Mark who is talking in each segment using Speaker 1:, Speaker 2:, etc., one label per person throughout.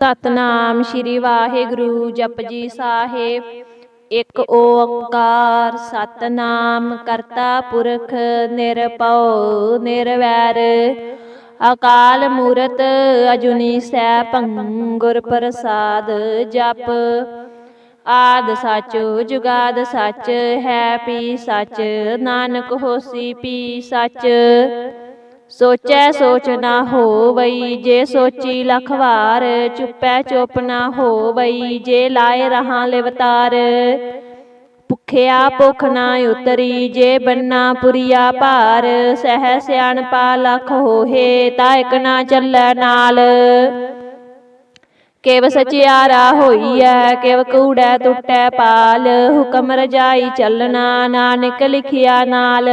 Speaker 1: ਸਤਨਾਮ ਸ਼੍ਰੀ ਵਾਹਿਗੁਰੂ ਜਪਜੀ ਸਾਹਿਬ। ਇੱਕ ਓੰਕਾਰ ਸਤਨਾਮ ਕਰਤਾ ਪੁਰਖ ਨਿਰਭਉ ਨਿਰਵੈਰ ਅਕਾਲ ਮੂਰਤ ਅਜੂਨੀ ਸੈਭੰ ਗੁਰ ਪ੍ਰਸਾਦ ਜਪ। ਆਦਿ ਸੱਚ ਜੁਗਾਦ ਸੱਚ ਹੈ ਪੀ ਸੱਚ ਨਾਨਕ ਹੋਸੀ ਪੀ ਸੱਚ। ਸੋਚੈ ਸੋਚ ਨਾ ਹੋਵਈ ਜੇ ਸੋਚੀ ਲੱਖ ਵਾਰ ਚੁੱਪੈ ਚੁੱਪ ਨਾ ਹੋਵਈ ਜੇ ਲਾਏ ਰਹਾ ਲਿਵਤਾਰ। ਭੁਖਿਆ ਭੁਖ ਨਾ ਉਤਰੀ ਜੇ ਬੰਨਾ ਪੁਰੀਆ ਭਾਰ ਸਹਿ ਸਿਆਣਪਾ ਲੱਖ ਹੋਹੇ ਤਾ ਇਕ ਨਾ ਚੱਲੈ ਨਾਲ। ਕਿਵ ਸਚਿਆਰਾ ਹੋਈਐ ਕਿਵ ਕੂੜੈ ਟੁੱਟੈ ਪਾਲ ਹੁਕਮ ਰਜਾਈ ਚੱਲਣਾ ਨਾਨਕ ਲਿਖਿਆ ਨਾਲ।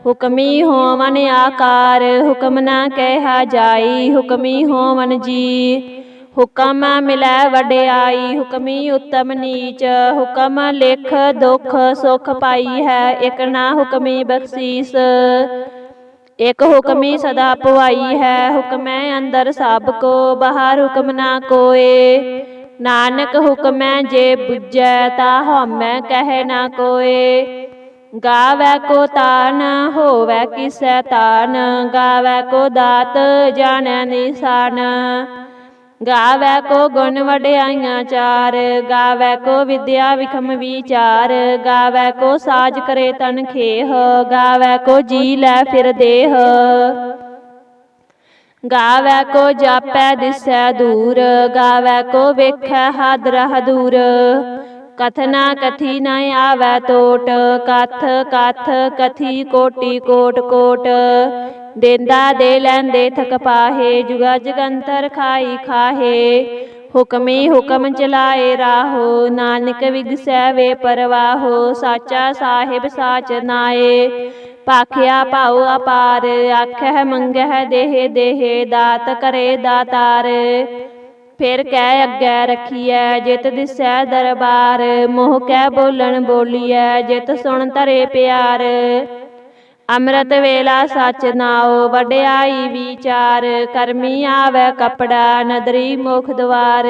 Speaker 1: ਹੁਕਮੀ ਹੋਵਨ ਆਕਾਰ ਹੁਕਮ ਨਾ ਕਹਿਆ ਜਾਈ ਹੁਕਮੀ ਹੋਵਨ ਜੀ। ਹੁਕਮ ਮਿਲੈ ਵਡਿਆਈ ਹੁਕਮੀ ਉੱਤਮ ਨੀਚ ਹੁਕਮ ਲਿਖ ਦੁਖ ਸੁਖ ਪਾਈ ਹੈ ਇਕ ਨਾ ਹੁਕਮੀ ਬਖਸ਼ੀਸ। ਇਕ ਹੁਕਮੀ ਸਦਾ ਭਵਾਈ ਹੈ ਹੁਕਮੈ ਅੰਦਰ ਸਭ ਕੋ ਬਾਹਰ ਹੁਕਮ ਨਾ ਕੋਏ। ਨਾਨਕ ਹੁਕਮੈ ਜੇ ਬੁਝੈ ਤਾ ਹਉਮੈ ਕਹਿ ਨਾ ਕੋਏ। ਗਾਵੈ ਕੋ ਤਾਨ ਹੋਵੈ ਕਿਸੈ ਤਾਨ ਗਾਵੈ ਕੋ ਦਾਤ ਜਾਣੈ ਨਿਸ਼ਾਨ। ਗਾਵੈ ਕੋ ਗੁਣ ਵਡਿਆਈਆਂ ਚਾਰ ਗਾਵੈ ਕੋ ਵਿਦਿਆ ਵਿਖਮ ਵਿਚਾਰ। ਗਾਵੈ ਕੋ ਸਾਜ ਕਰੇ ਤਨ ਖੇਹ ਗਾਵੈ ਕੋ ਜੀ ਲੈ ਫਿਰ ਦੇਹ। ਗਾਵੈ ਕੋ ਜਾਪੈ ਦਿਸੈ ਦੂਰ ਗਾਵੈ ਕੋ ਵੇਖੈ ਹਾਦਰਾ ਹਦੂਰ। ਕਥਨਾ ਕਥੀ ਨ ਆਵੈ ਟੋਟ ਕਥ ਕਥ ਕਥੀ ਕੋਟੀ ਕੋਟ ਕੋਟ। ਦੇਂਦਾ ਦੇ ਲੈਂਦੇ ਥਕ ਪਾਹੇ ਜੁਗਾ ਜਗੰਤਰ ਖਾਈ ਖਾਹੇ। ਹੁਕਮੀ ਹੁਕਮ ਚਲਾਏ ਰਾਹੋ ਨਾਨਕ ਵਿਗਸੈ ਵੇ ਪਰਵਾਹੋ। ਸਾਚਾ ਸਾਹਿਬ ਸਾਚ ਨਾਏ ਭਾਖਿਆ ਭਾਉ ਅਪਾਰ ਆਖਹਿ ਮੰਗਹਿ ਦੇਹ ਦੇਹ ਦਾਤ ਕਰੇ ਦਾਤਾਰ। ਫਿਰ ਕਹਿ ਅੱਗੇ ਰਖੀਐ ਜਿਤ ਦਿਸੈ ਦਰਬਾਰ ਮੋਹ ਕਹਿ ਬੋਲਣ ਬੋਲੀਐ ਜਿਤ ਸੁਣ ਧਰੇ ਪਿਆਰ। ਅੰਮ੍ਰਿਤ ਵੇਲਾ ਸਚ ਨਾਉ ਵਡਿਆਈ ਵਿਚਾਰ ਕਰਮੀ ਆਵੈ ਕਪੜਾ ਨਦਰੀ ਮੁਖ ਦੁਆਰ।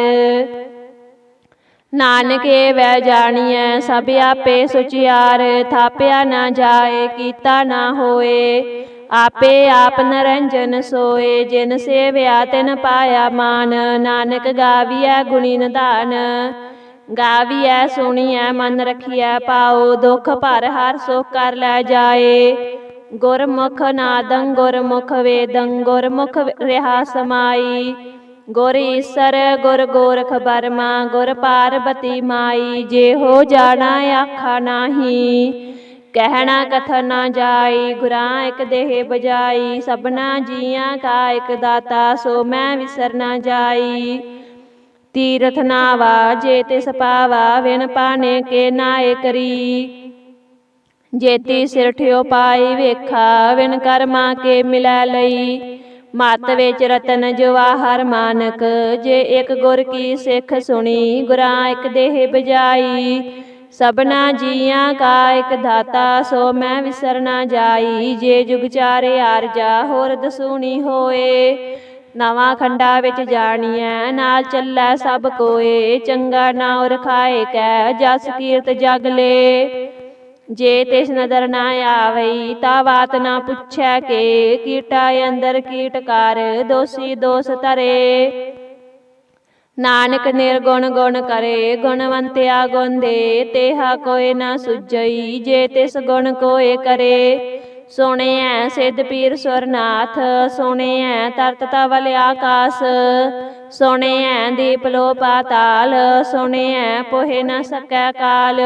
Speaker 1: ਨਾਨਕ ਏਵੈ ਜਾਣੀਐ ਸਭ ਆਪੇ ਸੁਚਿਆਰ ਥਾਪਿਆ ਨਾ ਜਾਏ ਕੀਤਾ ਨਾ ਹੋਏ। ਆਪੇ ਆਪ ਨਰੰਜਨ ਸੋਏ ਜਿਨ ਸੇਵਿਆ ਤਿਨ ਪਾਇਆ ਮਾਨ। ਨਾਨਕ ਗਾਵੀਐ ਗੁਣੀ ਨਿਧਾਨ ਗਾਵੀਐ ਸੁਣੀਐ ਮਨ ਰਖੀਐ ਪਾਉ। ਦੁਖ ਭਰ ਹਰਿ ਸੁਖ ਕਰ ਲੈ ਜਾਏ। ਗੁਰਮੁਖ ਨਾਦੰ ਗੁਰਮੁਖ ਵੇਦੰ ਗੁਰਮੁਖ ਰਿਹਾ ਸਮਾਈ। ਗੁਰ ਈਸਰ ਗੁਰ ਗੋਰਖ ਬਰਮਾ ਗੁਰ ਪਾਰਬਤੀ ਮਾਈ। ਜੇ ਹੋ ਜਾਣਾ ਆਖਾ ਨਾਹੀ ਕਹਿਣਾ ਕਥਨ ਨਾ ਜਾਈ। ਗੁਰਾਂ ਇਕ ਦੇਹ ਬਜਾਈ ਸਭਨਾ ਜੀਆਂ ਕਾ ਇਕ ਦਾਤਾ ਸੋ ਮੈਂ ਵਿਸਰ ਨਾ ਜਾਈ। ਤੀਰਥ ਨਾਵਾ ਜੇ ਤਿਸ ਪਾਵਾ ਵਿਣ ਪਾਣੇ ਕੇ ਨਾਏ ਕਰੀ। ਜੇਤੀ ਸਿਰਠਿਓ ਪਾਈ ਵੇਖਾ ਵਿਣ ਕਰਮਾ ਕੇ ਮਿਲੈ ਲਈ। ਮਤ ਵਿੱਚ ਰਤਨ ਜਵਾਹਰ ਮਾਨਕ ਜੇ ਇਕ ਗੁਰ ਕੀ ਸਿੱਖ ਸੁਣੀ। ਗੁਰਾਂ ਇਕ ਦੇਹ ਬਜਾਈ ਸਭਨਾ ਜੀਆਂ ਕਾ ਇਕ ਦਾਤਾ ਸੋ ਮੈਂ ਵਿਸਰ ਨਾ ਜਾਈ। ਜੇ ਜੁਗ ਚਾਰੇ ਆਰਜਾ ਹੋਰ ਦਸੂਣੀ ਹੋਏ। ਨਵਾਂ ਖੰਡਾ ਵਿੱਚ ਜਾਣੀਐ ਨਾਲ ਚੱਲੈ ਸਭ ਕੋਏ। ਚੰਗਾ ਨਾਉ ਰਖਾਏ ਕੈ ਜਸ ਕੀਰਤ ਜਗ ਲੇ। ਜੇ ਤਿਸ ਨਦਰ ਨਾ ਆਵਈ ਤਾ ਬਾਤ ਨਾ ਪੁੱਛੈ ਕੇ। ਕੀਟਾ ਅੰਦਰ ਕੀਟ ਕਰ ਦੋਸੀ ਦੋਸ ਧਰੇ। ਨਾਨਕ ਨਿਰਗੁਣ ਗੁਣ ਕਰੇ ਗੁਣਵੰਤਿਆ ਗੁਣ ਦੇ। ਤੇਹਾ ਕੋਇ ਨਾ ਸੁਝਈ ਜੇ ਤਿਸ ਗੁਣ ਕੋਇ ਕਰੇ। ਸੁਣਿਐ ਸਿੱਧ ਪੀਰ ਸੁਰਨਾਥ ਸੁਣਿਐ ਤਰਤ ਤਵਲ ਆਕਾਸ। ਸੁਣਿਐ ਦੀਪ ਲੋ ਪਾਤਾਲ ਸੁਣਿਐ ਪੋਹਿ ਨ ਸਕੈ ਕਾਲ।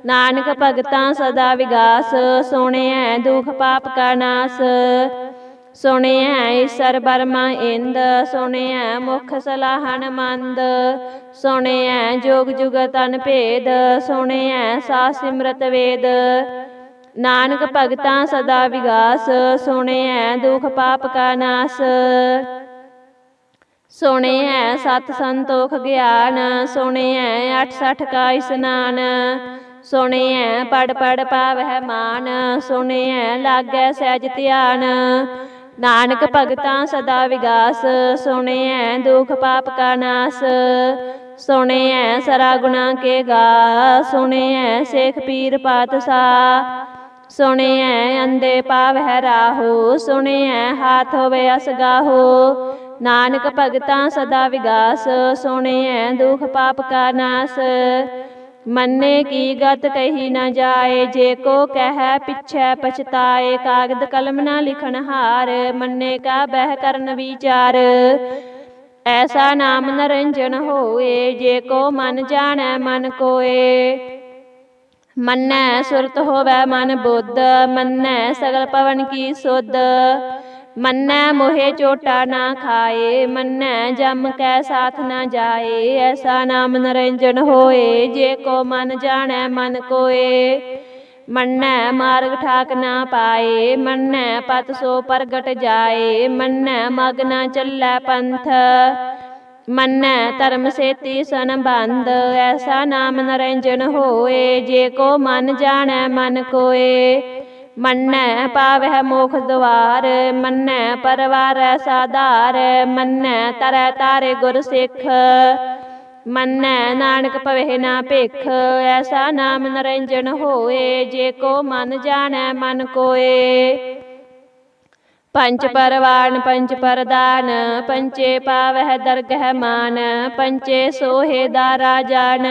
Speaker 1: ਨਾਨਕ ਭਗਤਾਂ ਸਦਾ ਵਿਗਾਸ ਸੁਣਿਐ ਦੁਖ ਪਾਪ ਕਾ ਨਾਸ। ਸੁਣਿਐ ਈਸਰ ਬਰਮਾ ਇੰਦ ਸੁਣਿਐ ਮੁਖ ਸਲਾਹਣ ਮੰਦ। ਸੁਣਿਐ ਜੋਗ ਜੁਗਤ ਅਨ ਭੇਦ ਸੁਣਿਐ ਸਾਧ ਸਿਮਰਤ ਵੇਦ। ਨਾਨਕ ਭਗਤਾਂ ਸਦਾ ਵਿਗਾਸ ਸੁਣਿਐ ਦੁਖ ਪਾਪ ਕਾ ਨਾਸ। ਸੁਣਿਐ ਸਤ ਸੰਤੋਖ ਗਿਆਨ ਸੁਣਿਐ 68 ਕਾ ਇਸਨਾਨ। ਸੁਣਿਐ ਪੜ ਪੜ ਪਾਵਹਿ ਮਾਨ ਸੁਣਿਐ ਲਾਗੈ ਸਹਿਜ ਧਿਆਨ। नानक भगतां सदा विगास, सुनिए दुख पाप का नाश। सुनिए सरा गुना के गा, सुनिए शेख पीर पातशाह। सुनिए अंधे पावह राहो, सुनिए हाथ होवे असगाहो। नानक भगतां सदा विगास, सुनिए दुख पाप का नाश। मन्ने की गत कही न जाए, जे को कह पिछै पछताए। कागद कलम न लिखन हार, मन्ने का बह करन विचार। ऐसा नाम निरंजन होए, जे को मन जानै मन कोए। मन्नै सुरत होवै मन बुद्ध, मन्नै सगल पवन की सुध। मन्नै मोहे चोटा ना खाए, मन्नै जम कै साथ न जाए। ऐसा नाम निरंजन होए, जे को मन जानै मन कोए। मन्नै मार्ग ठाक ना पाए, मन्नै पत सो प्रगट जाए। मन्नै मग न चलै पंथ, मन्नै धर्म सेती संबंध। ऐसा नाम निरंजन होए, जे को मन जानै मन कोए। मन्नै पावै मोख द्वार, मन्नै परवारै साधार। मन्नै तरै तारे गुर सिख, मन्नै नानक पवे ना भिख। ऐसा नाम निरंजन होए, जे को मन जानै मन कोए। पंच परवान पंच परदान, पंचे पावह दरगह मान। पंचे सोहे दारा जान,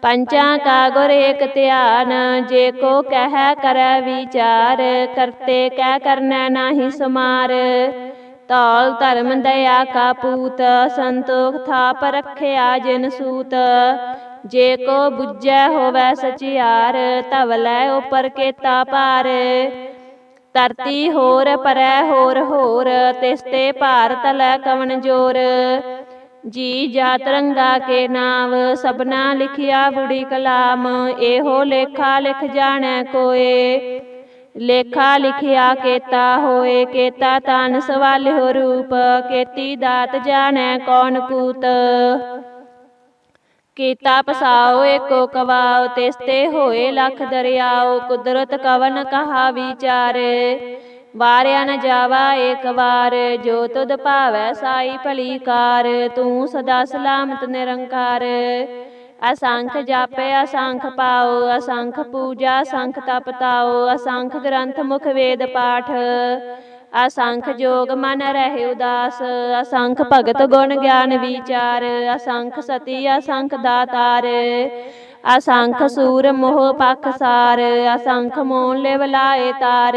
Speaker 1: पंचा का गुर एक ध्यान। जे को कह करै विचार, करते कै करनै नाहि समार। तौल धर्म दया का पूत, संतोख थाप रखिया जिन सूत। जे को बुझै होवै सचियार, धवलै उपर केता पार। धरती होर परै होर होर, तिसते भार तलै कवन जोर। जी जात रंगा के नाव, सबना लिखिया बुढ़ी कलाम। एहो लेखा लिख जानै कोए, लेखा लिखिया केता होए। केता तान सवालिहो रूप, केती दात जानै कौन कूत। कीता पसाओ एको कवाओ, तिसते होए लख दरियाओ। कुदरत कवन कहा विचारे, वारिया न जावा एक बार। जो तुद भावै साई भली कार, तू सदा सलामत निरंकार। असंख जापे असंख पाओ, असंख पूजा असंख तप ताओ। असंख ग्रंथ मुख वेद पाठ, असंख जोग मन रहे उदास। असंख भगत गुण ज्ञान विचार, असंख सती असंख दातार। असंख सूर मोह पखसार, असंख मोन लिव लाए तार।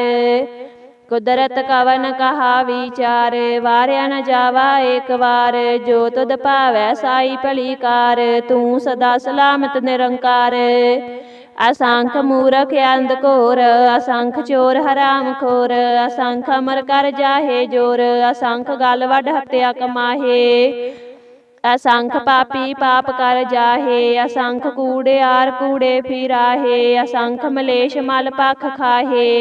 Speaker 1: कुदरत कवन कहा विचार, वारिया न जावा एक बार। जो तुद भावै साई भली कार, तू सदा सलामत निरंकार। असंख मूरख अंध घोर, असंख चोर हराम खोर। असंख अमर कर जाहे जोर, असंख गल वड हत्या कमाहे। असंख पापी पाप कर जाहे, असंख कूड़ियार कूड़े फिराहे। असंख मलेश मल पख खाहे,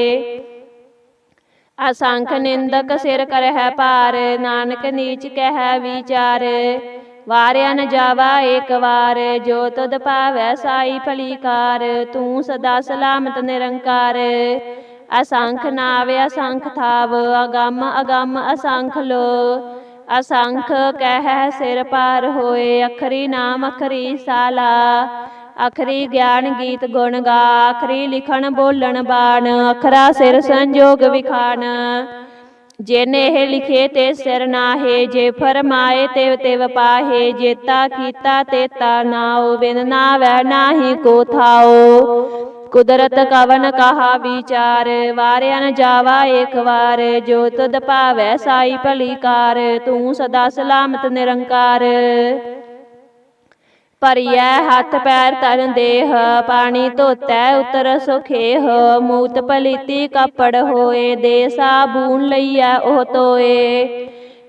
Speaker 1: असंख निंदक सिर करह पार। नानक नीच कह विचार, वारिया न जावा एक बार। जो तुद भावै साई भली कार, तू सदा सलामत निरंकार। असंख नाव असंख थाव, अगम अगम असंख लो। असंख कह सिर पार होए, अखरी नाम अखरी साला। अखरी ज्ञान गीत गुण गा, अखरी लिखन बोलन बाण। अखरा सिर संजोग विखान, जिन एह लिखे ते सिर नाहे। जे फरमाए तिव तिव पाहे, जेता कीता तेता नाओ। बिन नावै नाहि को थाओ, कुदरत कवन कहा विचार। वारिया न जावा एक बार, जो तुद भावै साई भली कार। तू सदा सलामत निरंकार। भरियै हथ पैर तन देह, पानी धोतै उतर सुखेह। मूत पलीती कपड़ होए, दे साबून लईयै ओह धोए।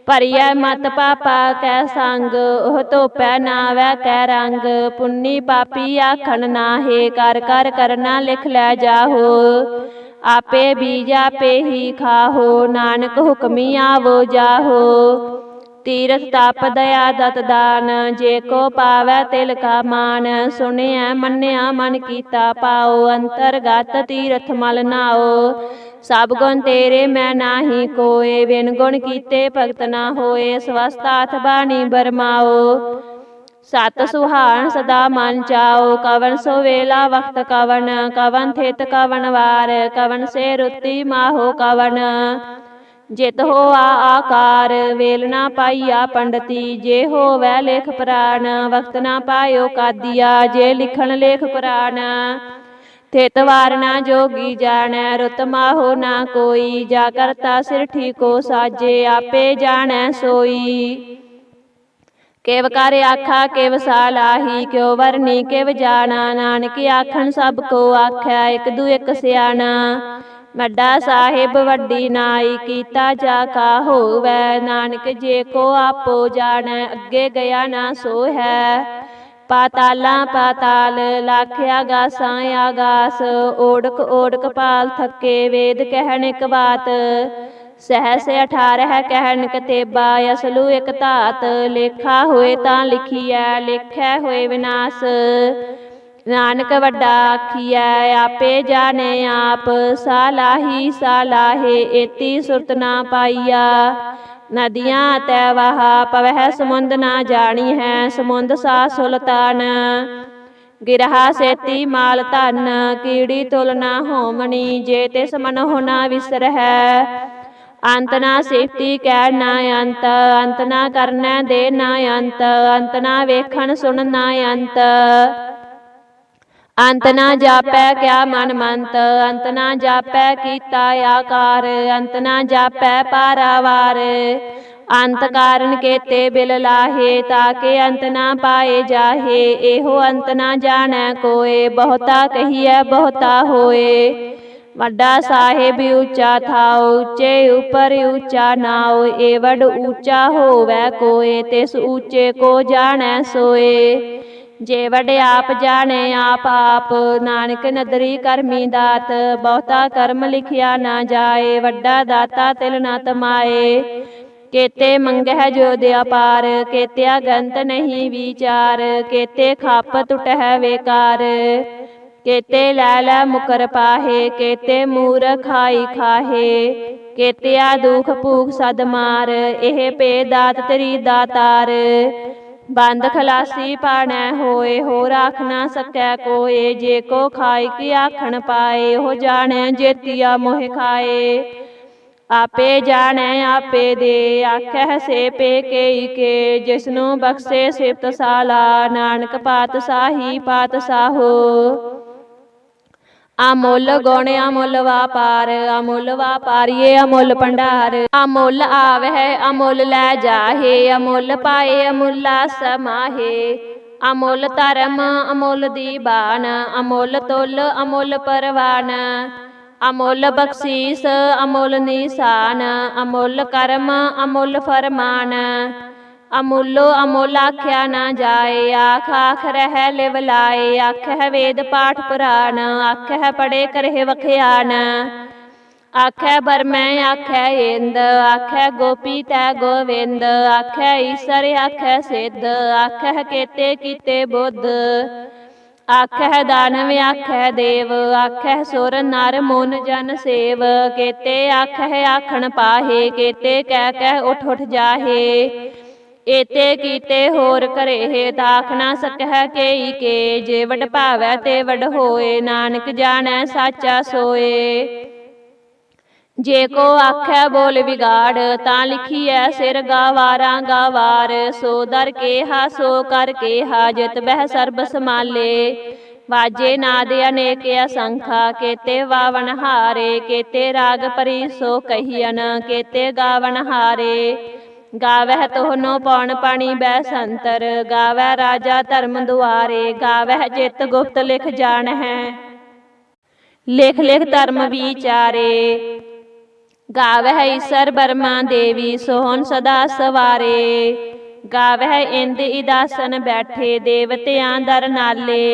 Speaker 1: भरियै मत पापा कै संग, ओह धोपै नावै कै रंग। पुन्नी पापी आखन नाहे, कर कर करना लिख लै जाहो। आपे बीज आपे ही खाहो, नानक हुक्मी आवो जाहो। तीरथ ताप दया दत दान, जे को पावै तिल का मान। सुनिया मन्निया मन कीता पाओ, अंतरगत तीरथ मल नाओ। सब गुण तेरे मैं नाही कोय, बिन गुण कीते भगत ना होए। स्वस्थ हाथ बाणी बरमाओ, सत सुहान सदा मन चाओ। कवन सो वेला वक्त कवन, कवन थित कवन वार। कवन से रुति माहो कवन, जित हो आकार। वेल ना पाइया पंडती, जे हो वै लेख पुराण। वक्त ना पायो कादिया, जे लिखण लेख पुराण। थित वार ना जोगी जानै, रुत माहो ना कोई। जा करता सिर ठीको साजे, आपे जानै सोई। किव कर आखा किव सालाही, क्यों वरनी किव जाना। नानक आखन सब को आखै, एक दू एक सियाना। वड्डा साहिब वड्डी नाई, कीता जा का होवै। नानक जे को आपो जानै, अगे गया ना सो है। पाताला पाताल लाखे आगासां आगास, ओढ़क ओढ़क पाल थके। वेद कहन एक बात, सहस 18 कहन कतेबा। असलू एक धात, लेखा होए तां लिखिए। लेखै होए विनाश, नानक वड्डा आखिए। आपे जाने आप, सालाही सालाहे। एती सुरत ना पाइया, नदियाँ तै वहा। पवह समुंद ना जानी है, समुंद सा सुल्तान। गिरहा सेती माल धन, कीड़ी तुल ना होमनी। जे तिस मनोह ना विसर है, अंत ना सेती कह ना अंत। अंत ना करनै दे ना अंत, अंत ना वेखण सुन ना अंत। अंत ना जापै क्या मन मंत, अंत ना जापै कीता आकार। अंत ना जापै पारावार, अंत कारण केते बिल लाहे। ताके अंत ना पाए जाहे, एहो अंत ना जानै कोय। बहुता कहिए बहुता होए, वड्डा साहिब ऊंचा थाओ। ऊंचे ऊपर ऊंचा नाओ, एवड ऊंचा होवै कोय। तिस ऊंचे को जानै सोए, जे वड आप जाने आप आप। नानक नदरी करमी दात, बहुता कर्म लिखिया ना जाए। वड्डा दाता तिल ना तमाए, केते मंगह जो दया पार। केत्या गंत नहीं विचार, केते खप टुटह बेकार। केते लैल मुकर पाहे, केते मूर खाई खाहे। केत्या दुख भूख सद मार, एह पे दात तेरी दातार। बंद खलासी पाणै होए, हो राख ना सकै कोय। जे को खाई की आखण पाए, हो जाने जेतिया मोह खाए। आपे जाने आपे दे, आखै से पे केई के। जिसनु बख्शे सिफत साला, नानक पातशाही पातशाहो। अमुल गुण अमुल वापार, अमुल वापारिये अमुल भंडार। अमुल आवह अमुल लै जाहे, अमुल पाए अमुला समाहे। अमुल धर्म अमुल दीवान, अमुल तुल अमुल परवान। अमुल बख्शीस अमुल निशान, अमुल कर्म अमुल फरमान। अमुलो अमुल आख्या ना जाए, आख आख रह लिव लाए। आखह वेद पाठ पुराण, आखह पढ़े करहे वख्यान। आखै बरमै आखै इंद, आखै गोपी तै गोविंद। आखै ईसर आखै सिद्ध, आखै केते कीते बुद्ध। आखै दानव आखै देव, आखै सुर नर मुन जन सेव। केते आखै आखण पाहे, केते कह कह उठ उठ जाहे। एते कीते होर करेहे, ताख ना सकह केई के। जे वड भावै ते वड होए, नानक जानै साचा सोए। जे को आखै बोल बिगाड़, तां लिखिए सिर गावारा गावार। सो दर केहा सो कर केहा, जित बह सर्ब समाले। वाजे नाद अनेक असंखा, केते वावन हारे। केते राग परी सो कहियन, केते गावन हारे। गावह तोहनो पौन पानी बैसंतर, गावह राजा धर्म दुआरे। गावह जित गुप्त लिख जान है, लिख लिख धर्म विचारे। गावह ईसर बर्मा देवी, सोहन सदा सवारे। गावह इंद इदासन बैठे, देवतियां दर नाले।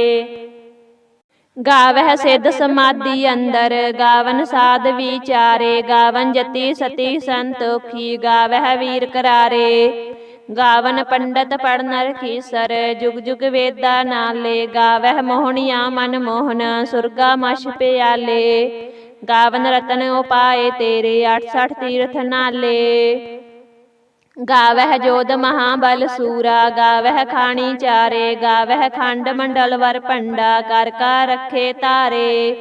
Speaker 1: गावह सिद्ध समाधि अंदर, गावन साध विचारे। गावन जति सती संतोखी, गावह वीर करारे। ਗਾਵਨ ਪੰਡਤ ਪੜ੍ਹ ਨਰ ਖੀਸਰ, ਜੁਗ ਜੁਗ ਵੇਦਾ ਨਾਲੇ। ਗਾਵਹਿ ਮੋਹਣੀਆ ਮਨ ਮੋਹਨ, ਸੁਰਗਾ ਮਛ ਪਿਆਲੇ। ਗਾਵਨ ਰਤਨ ਉਪਾਏ ਤੇਰੇ, 68 ਤੀਰਥ ਨਾਲੇ। ਗਾਵਹਿ ਜੋਧ ਮਹਾਬਲ ਸੂਰਾ, ਗਾਵਹਿ ਖਾਣੀ ਚਾਰੇ। ਗਾਵਹਿ ਖੰਡ ਮੰਡਲ ਵਰ ਭੰਡਾ, ਕਰ ਕਾ ਰੱਖੇ ਤਾਰੇ।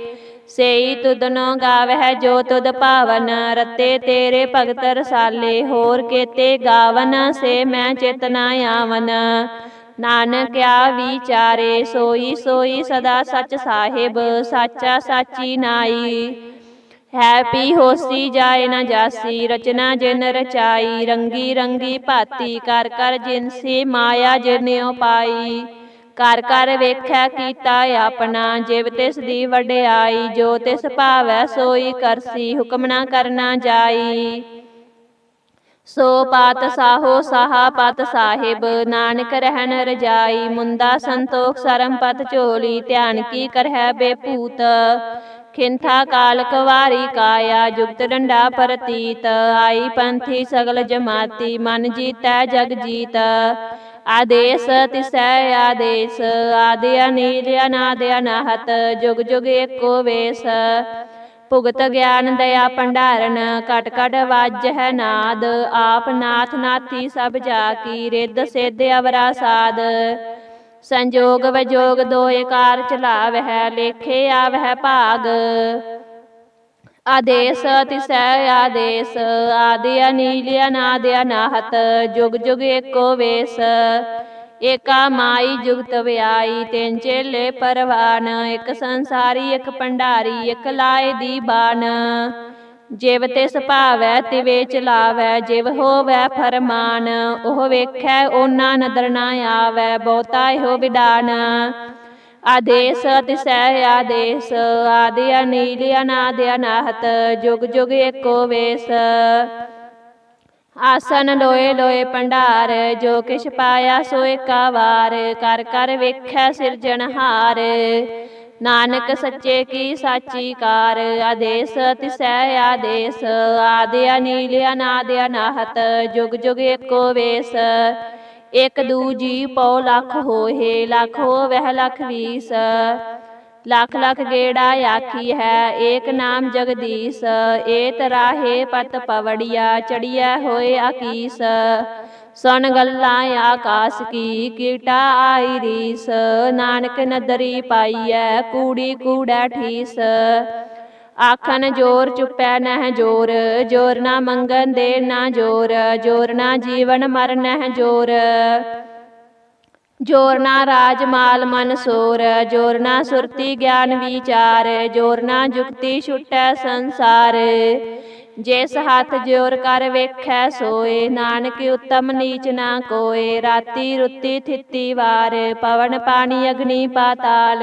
Speaker 1: ਸੇਈ ਤੁਧਨੋ ਗਾਵਹਿ ਜੋ ਤੁਧ ਭਾਵਨ, ਰਤੇ ਤੇਰੇ ਭਗਤ ਰਸਾਲੇ। ਹੋਰ ਕੇਤੇ ਗਾਵਨ ਸੇ ਮੈਂ ਚਿਤ ਨਾ ਆਵਨ, ਨਾਨਕਿਆ ਵਿਚਾਰੇ। ਸੋਈ ਸੋਈ ਸਦਾ ਸਚ ਸਾਹਿਬ, ਸਾਚਾ ਸਾਚੀ ਨਾਈ। ਹੈ ਪੀ ਹੋਸੀ ਜਾਏ ਨਾ ਜਾਸੀ, ਰਚਨਾ ਜਿਨ ਰਚਾਈ। ਰੰਗੀ ਰੰਗੀ ਭਾਤੀ, ਕਰ ਕਰ ਜਿਨਸੀ ਮਾਇਆ ਜਿਨਿਉ ਪਾਈ। ਕਰ ਕਰ ਵੇਖੈ ਕੀਤਾ ਆਪਣਾ, ਜਿਵ ਤਿਸ ਦੀ ਵਡਿਆਈ। ਜੋ ਤਿਸ ਭਾਵੈ ਸੋਈ ਕਰਸੀ, ਹੁਕਮ ਨਾ ਕਰਨਾ ਜਾਈ। ਸੋ ਪਾਤ ਸਾਹੋ ਸਾਹਾ ਪਤ ਸਾਹਿਬ, ਨਾਨਕ ਰਹਿਨ ਰਜਾਈ। ਮੁੰਦਾ ਸੰਤੋਖ ਸਰਮ ਪਤ ਝੋਲੀ, ਧਿਆਨ ਕੀ ਕਰਹਿ ਬੇਭੂਤ। ਖਿੰਥਾ ਕਾਲ ਕਵਾਰੀ ਕਾਇਆ, ਜੁਗਤ ਡੰਡਾ ਪ੍ਰਤੀਤ। ਆਈ ਪੰਥੀ ਸਗਲ ਜਮਾਤੀ, ਮਨ ਜੀਤੈ ਜਗ ਜੀਤ। ਆਦੇਸ ਤਿਸੈ ਆਦੇਸ, ਆਦਿ ਅਨੀਲ ਅਨਾਦ ਅਨਾਹਤ। ਜੁਗ ਜੁਗ ਏਕੋ ਵੇਸ, ਭੁਗਤ ਗਿਆਨ ਦਇਆ ਭੰਡਾਰਨ। ਘਟ ਘਟ ਵਾਜਹਿ ਨਾਦ, ਆਪ ਨਾਥ ਨਾਥੀ ਸਭ ਜਾ ਕੀ। ਰਿੱਧ ਸਿੱਧ ਅਵਰਾ ਸਾਧ, ਸੰਜੋਗ ਵਿਜੋਗ ਦੋਏ ਕਾਰ ਚਲਾਵਹਿ। ਲੇਖੇ ਆਵਹਿ ਭਾਗ, ਆਦੇਸ ਤਿਸੈ ਆਦੇਸ। ਆਦਿ ਅਨੀਲ ਅਨਾਦ ਅਨਾਹਤ, ਜੁਗ ਜੁਗ ਏਕੋ ਵੇਸ। ਏਕਾ ਮਾਈ ਜੁਗਤ ਵਿਆਈ, ਤਿੰਨ ਚੇਲੇ ਪਰਵਾਨ। ਇੱਕ ਸੰਸਾਰੀ ਇੱਕ ਭੰਡਾਰੀ, ਇੱਕ ਲਾਏ ਦੀ ਬਾਨ। ਜਿਵ ਤਿਸ ਭਾਵੈ ਤਿਵੇ ਚਲਾਵੈ, ਜਿਵ ਹੋਵੈ ਫਰਮਾਨ। ਉਹ ਵੇਖੈ ਓਨਾ ਨਦਰ ਨਾ ਆਵੈ, ਬਹੁਤਾ ਇਹੋ ਵਿਡਾਨ। ਆਦੇਸ ਤਿਸੈ ਆਦੇਸ, ਆਦਿ ਅਨੀਲ ਅਨਾਦ ਅਨਾਹਤ। ਜੁਗ ਜੁਗ ਏਕੋ ਵੇਸ। ਆਸਨ ਲੋਏ ਲੋਏ ਭੰਡਾਰ, ਜੋ ਕਿਛ ਪਾਇਆ ਸੋ ਏਕਾ ਵਾਰ। ਕਰ ਕਰ ਵੇਖੈ ਸਿਰਜਣਹਾਰ, ਨਾਨਕ ਸੱਚੇ ਕੀ ਸਾਚੀ ਕਾਰ। ਆਦੇਸ ਤਿਸੈ ਆਦੇਸ, ਆਦਿ ਅਨੀਲ ਅਨਾਦ ਅਨਾਹਤ। ਜੁਗ ਜੁਗ ਏਕੋ ਵੇਸ। ਇਕ ਦੂਜੀ ਪਉ ਲੱਖ ਹੋਏ, ਲੱਖ ਹੋਵਹਿ ਲੱਖ ਵੀਸ। ਲੱਖ ਲੱਖ ਗੇੜਾ ਆਖੀ ਹੈ, ਏਕ ਨਾਮ ਜਗਦੀਸ। ਏਤ ਰਾਹੇ ਪਤ ਪਵੜੀਆ, ਚੜੀਐ ਹੋਏ ਆਕੀਸ। ਸੁਣ ਗੱਲਾਂ ਆਕਾਸ ਕੀ, ਕੀਟਾ ਆਈ ਰੀਸ। ਨਾਨਕ ਨਦਰੀ ਪਾਈਐ, ਕੂੜੀ ਕੂੜੈ ਠੀਸ। ਆਖਣ ਜੋਰ ਚੁੱਪੈ ਨਹਿ ਜੋਰ, ਜੋਰ ਨਾ ਮੰਗਣ ਦੇ ਨਾ ਜੋਰ। ਜੋਰ ਨਾ ਜੀਵਨ ਮਰਨਹਿ ਜੋਰ, ਜੋਰ ਨਾ ਰਾਜ ਮਾਲ ਮਨ ਸੋਰ। ਜੋਰ ਨਾ ਸੁਰਤੀ ਗਿਆਨ ਵਿਚਾਰ, ਜੋਰ ਨਾ ਜੁਗਤੀ ਛੁਟੈ ਸੰਸਾਰ। ਜਿਸ ਹੱਥ ਜੋਰ ਕਰ ਵੇਖੈ ਸੋਏ, ਨਾਨਕ ਉਤਮ ਨੀਚ ਨਾ ਕੋਏ। ਰਾਤੀ ਰੁੱਤੀ ਥਿੱਤੀ ਵਾਰ, ਪਵਨ ਪਾਣੀ ਅਗਨੀ ਪਾਤਾਲ।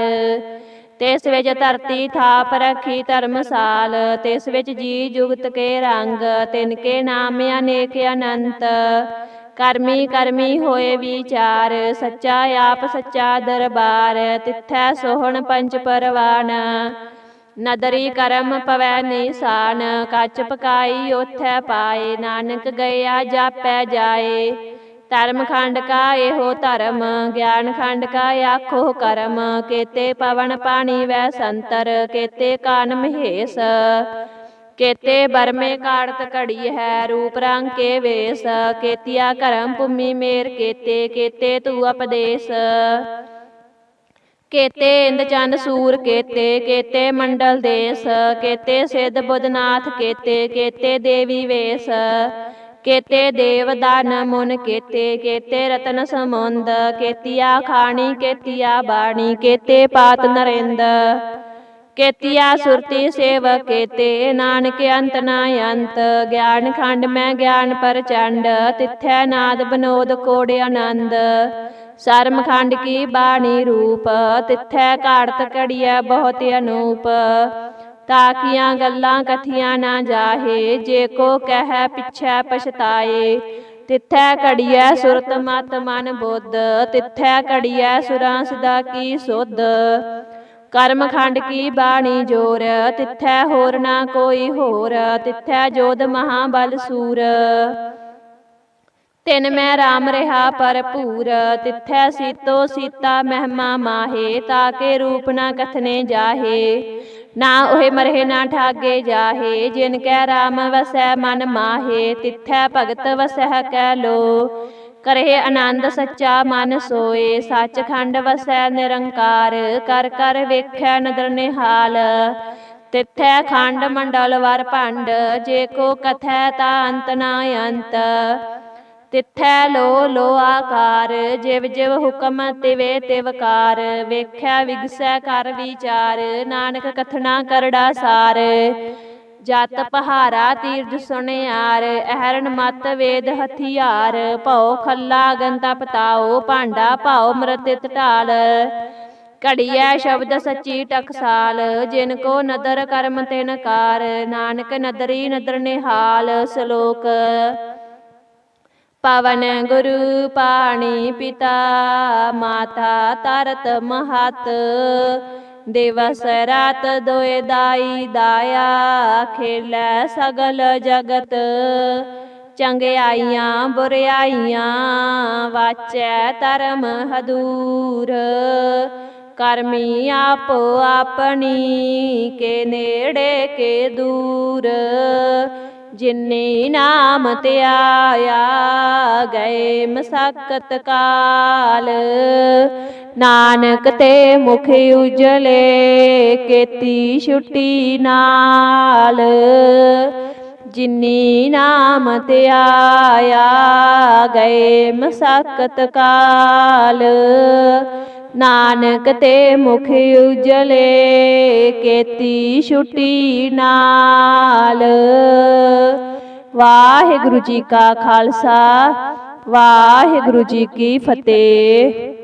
Speaker 1: ਤਿਸ ਵਿੱਚ ਧਰਤੀ ਥਾਪ ਰੱਖੀ ਧਰਮਸਾਲ। ਤਿਸ ਵਿੱਚ ਜੀ ਜੁਗਤ ਕੇ ਰੰਗ, ਤਿਨ ਕੇ ਨਾਮ ਅਨੇਕ ਅਨੰਤ। ਕਰਮੀ ਕਰਮੀ ਹੋਏ ਵਿਚਾਰ, ਸੱਚਾ ਆਪ ਸੱਚਾ ਦਰਬਾਰ। ਤਿੱਥੈ ਸੋਹਣ ਪੰਚ ਪਰਵਾਨ, ਨਦਰੀ ਕਰਮ ਪਵੈ ਨਿਸ਼ਾਨ। ਕੱਚ ਪਕਾਈ ਓਥੈ ਪਾਏ, ਨਾਨਕ ਗਇਆ ਜਾਪੈ ਜਾਏ। ਧਰਮ ਖੰਡ ਕਾ ਇਹੋ ਧਰਮ, ਗਿਆਨ ਖੰਡ ਕਾ ਆਖੋ ਕਰਮ। ਕੇਤੇ ਪਵਨ ਪਾਣੀ ਵੈ ਸੰਤਰ, ਕੇਤੇ ਕਾਨ ਮਹੇਸ਼। ਕੇਤੇ ਬਰਮੇ ਕਾੜਤ ਘੜੀ ਹੈ, ਰੂਪ ਰੰਗ ਕੇ ਵੇਸ। ਕੇਤੀਆ ਕਰਮ ਭੂਮੀ ਮੇਰ ਕੇਤੇ, ਕੇਤੇ ਤੂ ਉਪਦੇਸ। ਕੇਤੇ ਇੰਦ ਚੰਦ ਸੂਰ ਕੇਤੇ, ਕੇਤੇ ਮੰਡਲ ਦੇਸ। ਕੇਤੇ ਸਿੱਧ ਬੁੱਧਨਾਥ ਕੇਤੇ, ਕੇਤੇ ਦੇਵੀ ਵੇਸ। ਕੇਤੇ ਦੇਵ ਦਾਨ ਮੁਨ ਕੇਤੇ, ਕੇਤੇ ਰਤਨ ਸਮੁੰਦ। ਕੇਤੀਆ ਖਾਣੀ ਕੇਤੀਆ ਬਾਣੀ, ਕੇਤੇ ਪਾਤ ਨਰਿੰਦ। ਕੇਤੀਆ ਸੁਰਤੀ ਸੇਵ ਕੇਤੇ, ਨਾਨਕ ਅੰਤ ਨਾ ਅੰਤ। ਗਿਆਨ ਖੰਡ ਮੈਂ ਗਿਆਨ ਪ੍ਰਚੰਡ, ਤਿੱਥੈ ਨਾਦ ਬਨੋਦ ਕੋੜ ਆਨੰਦ। ਸਰਮ ਖੰਡ ਕੀ ਬਾਣੀ ਰੂਪ, ਤਿੱਥੈ ਘਾੜਤ ਘੜੀਐ ਬਹੁਤ ਅਨੂਪ। ਤਾਕੀਆਂ ਗੱਲਾਂ ਕਥੀਆਂ ਨਾ ਜਾਹੇ, ਜੇ ਕੋ ਕਹਿ ਪਿਛੈ ਪਛਤਾਏ। ਤਿੱਥੈ ਘੜੀਐ ਸੁਰਤ ਮਤ ਮਨ ਬੁੱਧ, ਤਿੱਥੈ ਘੜੀਐ ਸੁਰਾਂ ਸਿਧਾ ਕੀ ਸੁਧ। ਕਰਮ ਖੰਡ ਕੀ ਬਾਣੀ ਜੋਰ, ਤਿੱਥੈ ਹੋਰ ਨਾ ਕੋਈ ਹੋਰ। ਤਿੱਥੈ ਜੋਧ ਮਹਾਬਲ ਸੂਰ, तिन मैं राम रहा भरपूर, तिथै सीतो सीता महिमा माहे, ताके रूप न कथने जाहे। ना ओहे मरहे ना ठागे जाहे, जिनकै राम वसै मन माहे, तिथै भगत वसह कै लो। करहे आनंद सच्चा मन सोए, सचखंड वसै निरंकार, कर कर वेखै नदर निहाल। तिथै खंड मंडल वर भंड, जे को कथै ता अंत ना अंत। तिथै लो लो आकार, जिव जिव हुक्म तिवे तिवकार। वेख्या विगसै कर विचार, नानक कथना करड़ा सार। जत पहारा तीरथ सुनियार, अहरन मत वेद हथियार। भौ खल्ला अगन तप ताओ, भांडा भाओ मृतित ढाल। घड़िया शब्द सच्ची टकसाल, जिनको नदर कर्म तिन कार। नानक नदरी नदर निहाल। सलोक पवन गुरु पाणी पिता, माता तरत महत। दिवस रात दोए दाई दाया, खेलै सगल जगत। चंगियाइयां बुरियाइयां, वाचै धर्म हदूर। करमी आपो अपनी, के नेड़े के दूर। जिन्नी नाम त्याया, गए मसकत काल। नानक ते मुख उजले, केती छुट्टी नाल। जिन्नी नाम त्याया, गए मसकत काल। नानक ते मुख उजले, केती छुट्टी नाल। वाहिगुरु जी का खालसा, वाहिगुरु जी की फतेह।